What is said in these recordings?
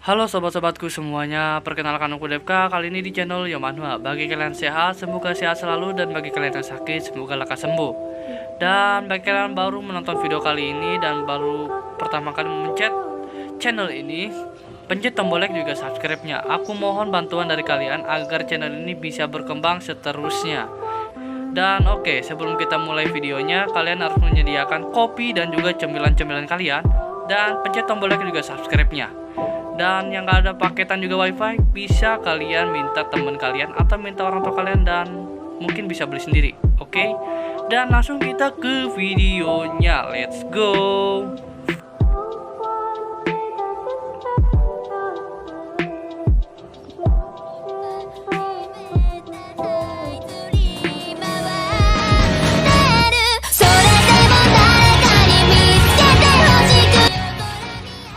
Halo sobat-sobatku semuanya, perkenalkan aku Devka. Kali ini di channel Yomanhwa. Bagi kalian sehat, semoga sehat selalu. Dan bagi kalian yang sakit, semoga lekas sembuh. Dan bagi kalian baru menonton video kali ini dan baru pertama kali mencet channel ini, pencet tombol like juga subscribe-nya. Aku mohon bantuan dari kalian agar channel ini bisa berkembang seterusnya. Dan oke, sebelum kita mulai videonya, kalian harus menyediakan kopi dan juga cemilan-cemilan kalian. Dan pencet tombol like juga subscribe-nya. Dan yang gak ada paketan juga wifi, bisa kalian minta teman kalian atau minta orang tua kalian dan mungkin bisa beli sendiri. Oke? Dan langsung kita ke videonya. Let's go.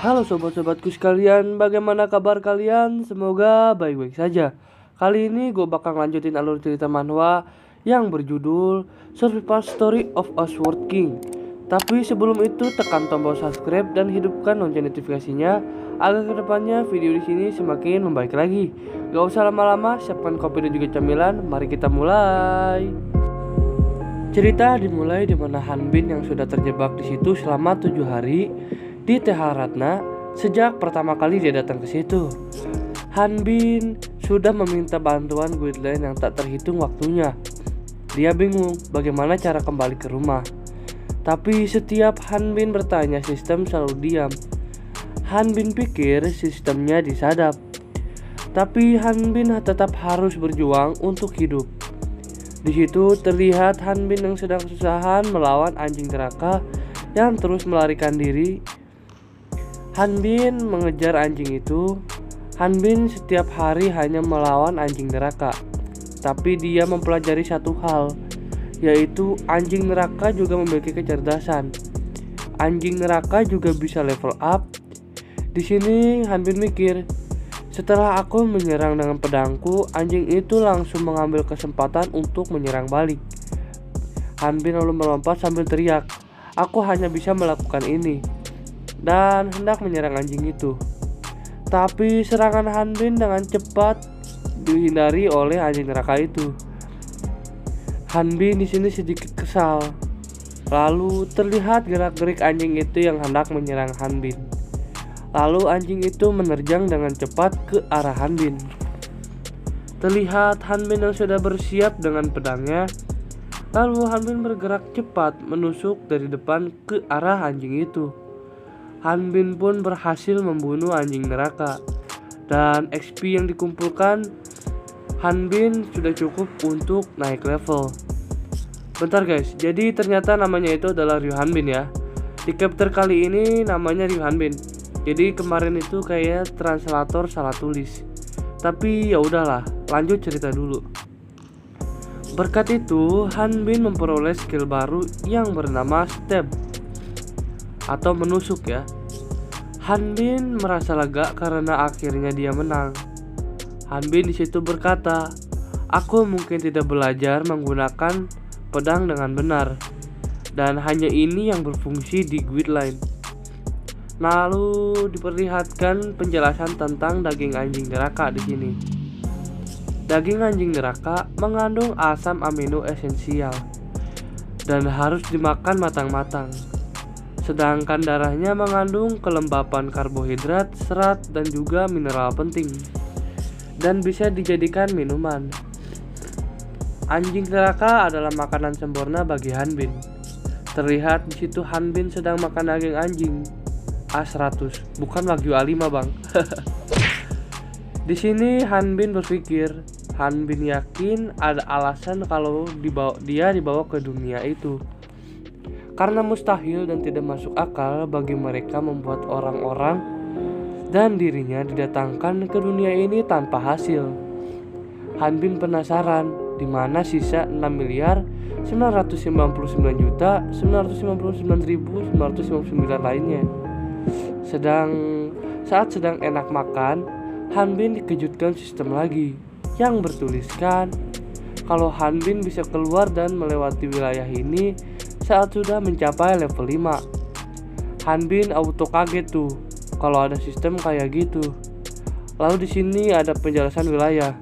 Halo sobat-sobatku sekalian, bagaimana kabar kalian? Semoga baik-baik saja. Kali ini gue bakal lanjutin alur cerita manhwa yang berjudul Survival Story of a Sword King. Tapi sebelum itu tekan tombol subscribe dan hidupkan lonceng notifikasinya agar kedepannya video di sini semakin membaik lagi. Gak usah lama-lama, siapkan kopi dan juga camilan. Mari kita mulai. Cerita dimulai di mana Hanbin yang sudah terjebak di situ selama 7 hari di Teharatna sejak pertama kali dia datang ke situ. Hanbin sudah meminta bantuan Guideline yang tak terhitung waktunya. Dia bingung bagaimana cara kembali ke rumah. Tapi setiap Hanbin bertanya, sistem selalu diam. Hanbin pikir sistemnya disadap. Tapi Hanbin tetap harus berjuang untuk hidup. Di situ terlihat Hanbin yang sedang kesusahan melawan anjing neraka yang terus melarikan diri. Hanbin mengejar anjing itu. Hanbin setiap hari hanya melawan anjing neraka. Tapi dia mempelajari satu hal, yaitu anjing neraka juga memiliki kecerdasan. Anjing neraka juga bisa level up. Di sini Hanbin mikir, setelah aku menyerang dengan pedangku, anjing itu langsung mengambil kesempatan untuk menyerang balik. Hanbin lalu melompat sambil teriak, "Aku hanya bisa melakukan ini," dan hendak menyerang anjing itu. Tapi serangan Hanbin dengan cepat dihindari oleh anjing neraka itu. Hanbin di sini sedikit kesal. Lalu terlihat gerak-gerik anjing itu yang hendak menyerang Hanbin. Lalu anjing itu menerjang dengan cepat ke arah Hanbin. Terlihat Hanbin yang sudah bersiap dengan pedangnya. Lalu Hanbin bergerak cepat menusuk dari depan ke arah anjing itu. Hanbin pun berhasil membunuh anjing neraka. Dan XP yang dikumpulkan Hanbin sudah cukup untuk naik level. Bentar guys, jadi ternyata namanya itu adalah Ryu Hanbin ya. Di chapter kali ini namanya Ryu Hanbin. Jadi kemarin itu kayak translator salah tulis. Tapi ya udahlah, lanjut cerita dulu. Berkat itu, Hanbin memperoleh skill baru yang bernama Stab atau menusuk ya. Hanbin merasa lega karena akhirnya dia menang. Hanbin di situ berkata, "Aku mungkin tidak belajar menggunakan pedang dengan benar, dan hanya ini yang berfungsi di Guideline." Lalu diperlihatkan penjelasan tentang daging anjing neraka di sini. Daging anjing neraka mengandung asam amino esensial dan harus dimakan matang-matang. Sedangkan darahnya mengandung kelembapan karbohidrat, serat, dan juga mineral penting, dan bisa dijadikan minuman. Anjing neraka adalah makanan sempurna bagi Hanbin. Terlihat di situ Hanbin sedang makan daging anjing A100, bukan Wagyu A5 bang. Di sini Hanbin berpikir, Hanbin yakin ada alasan kalau dia dibawa ke dunia itu. Karena mustahil dan tidak masuk akal bagi mereka membuat orang-orang dan dirinya didatangkan ke dunia ini tanpa hasil. Hanbin penasaran di mana sisa 6.999.959.959 lainnya. Saat sedang enak makan, Hanbin dikejutkan sistem lagi yang bertuliskan kalau Hanbin bisa keluar dan melewati wilayah ini saat sudah mencapai level 5. Hanbin auto kaget tuh kalau ada sistem kayak gitu. Lalu di sini ada penjelasan wilayah.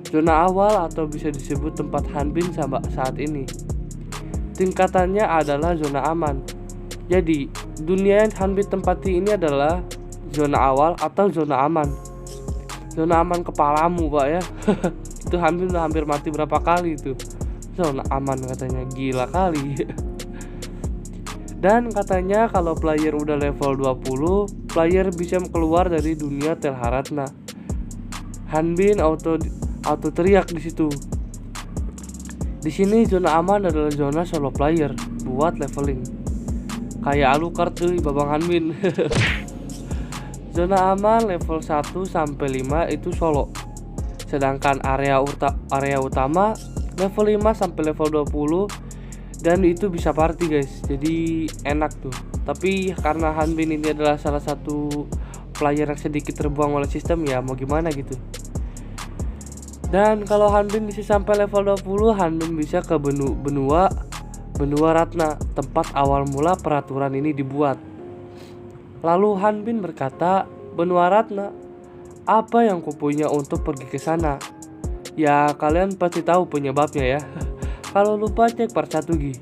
Zona awal atau bisa disebut tempat Han Bin saat ini. Tingkatannya adalah zona aman. Jadi, dunia yang Han Bin tempati ini adalah zona awal atau zona aman. Zona aman kepalamu, Pak ya. Itu Han Bin udah hampir mati berapa kali itu. Zona aman katanya, gila kali. Dan katanya kalau player udah level 20, player bisa keluar dari dunia Telharatna. Han Bin auto teriak di situ. Di sini zona aman adalah zona solo player buat leveling. Kayak Alucard tuh Babang Han Bin. Zona aman level 1 sampai 5 itu solo. Sedangkan area utama level 5 sampai level 20 dan itu bisa party guys. Jadi enak tuh. Tapi karena Han Bin ini adalah salah satu player yang sedikit terbuang oleh sistem, ya mau gimana gitu. Dan kalau Han Bin bisa sampai level 20, Han Bin bisa ke benua Ratna, tempat awal mula peraturan ini dibuat. Lalu Han Bin berkata, "Benua Ratna, apa yang kupunya untuk pergi ke sana?" Ya kalian pasti tahu penyebabnya ya. Kalau lupa cek part 1 Gi.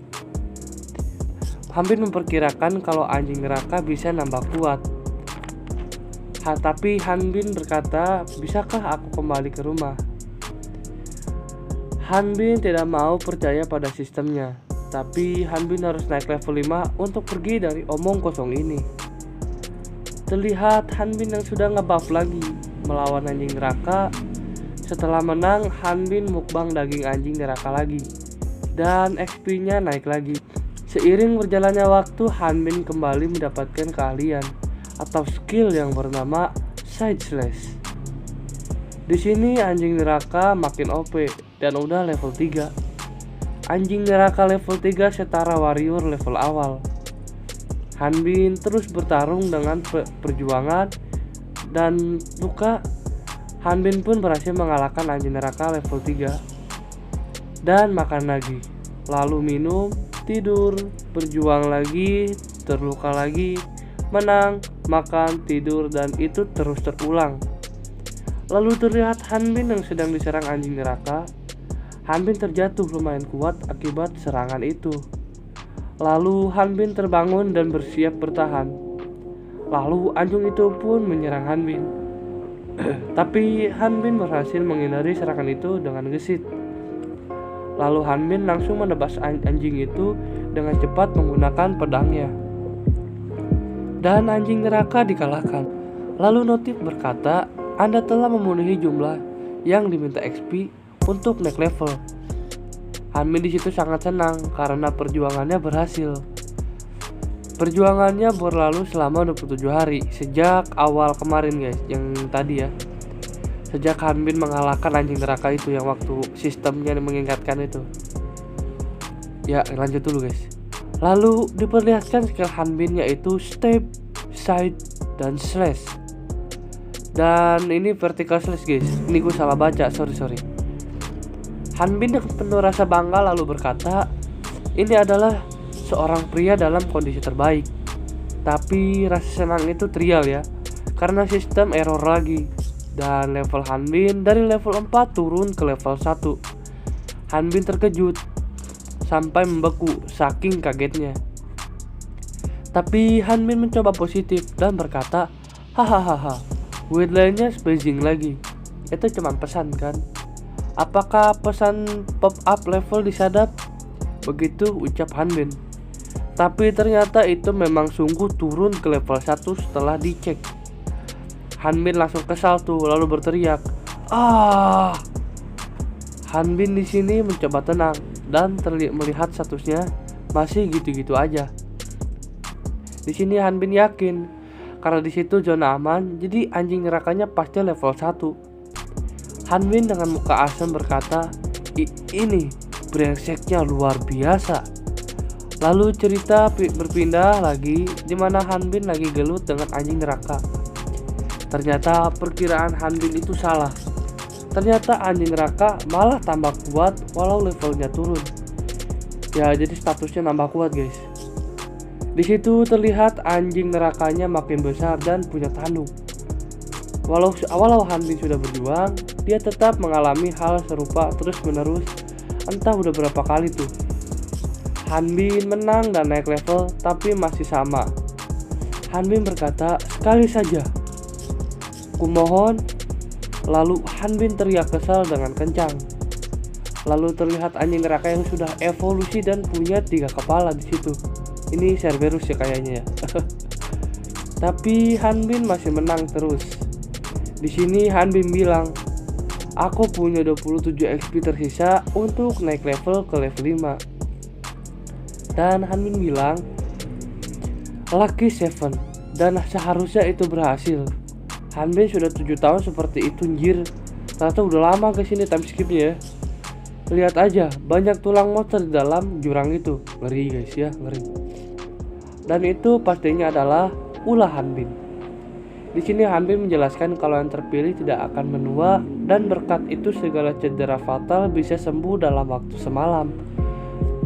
Han Bin memperkirakan kalau anjing neraka bisa nambah kuat. Tapi Han Bin berkata, "Bisakah aku kembali ke rumah?" Han Bin tidak mau percaya pada sistemnya. Tapi Han Bin harus naik level 5 untuk pergi dari omong kosong ini. Terlihat Han Bin yang sudah ngebuff lagi melawan anjing neraka. Setelah menang, Han Bin mukbang daging anjing neraka lagi. Dan XP-nya naik lagi. Seiring berjalannya waktu, Han Bin kembali mendapatkan keahlian atau skill yang bernama Side Slash. Di sini anjing neraka makin OP dan udah level 3. Anjing neraka level 3 setara warrior level awal. Han Bin terus bertarung dengan perjuangan dan luka. Han Bin pun berhasil mengalahkan anjing neraka level 3. Dan makan lagi, lalu minum, tidur, berjuang lagi, terluka lagi, menang, makan, tidur, dan itu terus terulang. Lalu terlihat Han Bin yang sedang diserang anjing neraka. Han Bin terjatuh lumayan kuat akibat serangan itu. Lalu Han Bin terbangun dan bersiap bertahan. Lalu anjing itu pun menyerang Han Bin. Tapi Han Bin berhasil menghindari serangan itu dengan gesit. Lalu Han Bin langsung menebas anjing itu dengan cepat menggunakan pedangnya. Dan anjing neraka dikalahkan. Lalu Notif berkata, "Anda telah memenuhi jumlah yang diminta XP untuk naik level." Han Bin di situ sangat senang karena perjuangannya berhasil. Perjuangannya berlalu selama 27 hari sejak awal kemarin guys, yang tadi ya. Sejak Han Bin mengalahkan anjing neraka itu yang waktu sistemnya mengingatkan itu. Ya lanjut dulu guys. Lalu diperlihatkan skill Han Bin yaitu step, side, dan slash. Dan ini vertical slash guys. Ini gue salah baca, sorry. Han Bin dengan penuh rasa bangga lalu berkata, "Ini adalah seorang pria dalam kondisi terbaik." Tapi rasa senang itu trial ya, karena sistem error lagi. Dan level Han Bin dari level 4 turun ke level 1. Han Bin terkejut sampai membeku saking kagetnya. Tapi Han Bin mencoba positif dan berkata, "Hahaha, wordline-nya spacing lagi. Itu cuma pesan kan? Apakah pesan pop up level disadap?" Begitu ucap Han Bin. Tapi ternyata itu memang sungguh turun ke level 1 setelah dicek. Han Bin langsung kesal tuh lalu berteriak, "Ah!" Han Bin di sini mencoba tenang dan melihat statusnya masih gitu-gitu aja. Di sini Han Bin yakin karena di situ zona aman, jadi anjing nerakanya pasti level 1. Han Bin dengan muka asam berkata, "Ini brengseknya luar biasa." Lalu cerita berpindah lagi di mana Han Bin lagi gelut dengan anjing neraka. Ternyata perkiraan Han Bin itu salah. Ternyata anjing neraka malah tambah kuat walau levelnya turun. Ya jadi statusnya nambah kuat guys. Di situ terlihat anjing nerakanya makin besar dan punya tanduk. Walau Han Bin sudah berjuang, dia tetap mengalami hal serupa terus menerus. Entah udah berapa kali tuh Han Bin menang dan naik level, tapi masih sama. Han Bin berkata, "Sekali saja, kumohon." Lalu Han Bin teriak kesal dengan kencang. Lalu terlihat anjing neraka yang sudah evolusi dan punya 3 kepala di situ. Ini Cerberus ya kayaknya ya. Tapi Han Bin masih menang terus. Di sini Han Bin bilang, "Aku punya 27 XP tersisa untuk naik level ke level 5." Dan Han Bin bilang, "Lucky 7, dan seharusnya itu berhasil." Han Bin sudah 7 tahun seperti itu anjir. Ternyata udah lama kesini time skipnya ya. Lihat aja, banyak tulang monster di dalam jurang itu. Ngeri guys ya, ngeri. Dan itu pastinya adalah ulah Han Bin. Di sini Han Bin menjelaskan kalau yang terpilih tidak akan menua, dan berkat itu segala cedera fatal bisa sembuh dalam waktu semalam.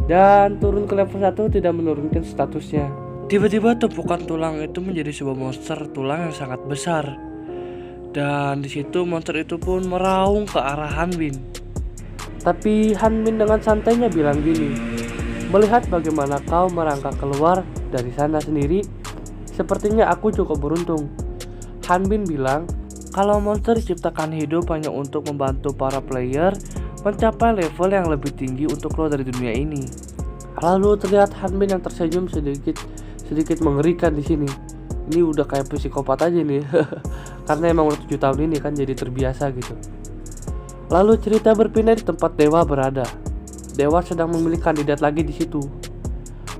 Dan turun ke level 1 tidak menurunkan statusnya. Tiba-tiba tumpukan tulang itu menjadi sebuah monster tulang yang sangat besar. Dan di situ monster itu pun meraung ke arah Han Bin. Tapi Han Bin dengan santainya bilang gini, "Melihat bagaimana kau merangkak keluar dari sana sendiri, sepertinya aku cukup beruntung." Han Bin bilang, kalau monster diciptakan hidup hanya untuk membantu para player mencapai level yang lebih tinggi untuk keluar dari dunia ini. Lalu terlihat Han Bin yang tersenyum sedikit mengerikan di sini. Ini udah kayak psikopat aja nih. Karena emang udah 7 tahun ini kan jadi terbiasa gitu. Lalu cerita berpindah di tempat Dewa berada. Dewa sedang memilih kandidat lagi di situ.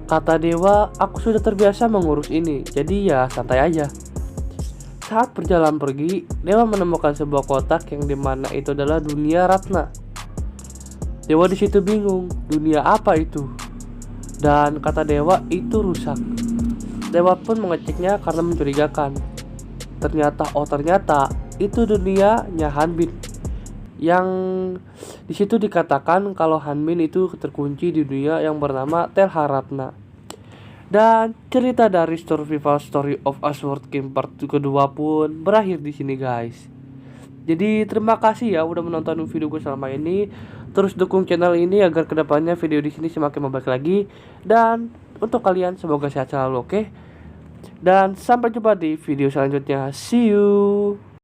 Kata Dewa, "Aku sudah terbiasa mengurus ini, jadi ya santai aja." Saat berjalan pergi, Dewa menemukan sebuah kotak yang dimana itu adalah dunia Ratna. Dewa di situ bingung, dunia apa itu? Dan kata Dewa, itu rusak. Dewa pun mengeceknya karena mencurigakan. Ternyata itu dunianya Han Bin. Yang di situ dikatakan kalau Han Bin itu terkunci di dunia yang bernama Telharatna. Dan cerita dari Survival Story of a Sword King part kedua pun berakhir di sini guys. Jadi terima kasih ya udah menonton video gue selama ini. Terus dukung channel ini agar kedepannya video di sini semakin membaik lagi. Dan untuk kalian semoga sehat selalu, oke? Dan sampai jumpa di video selanjutnya. See you.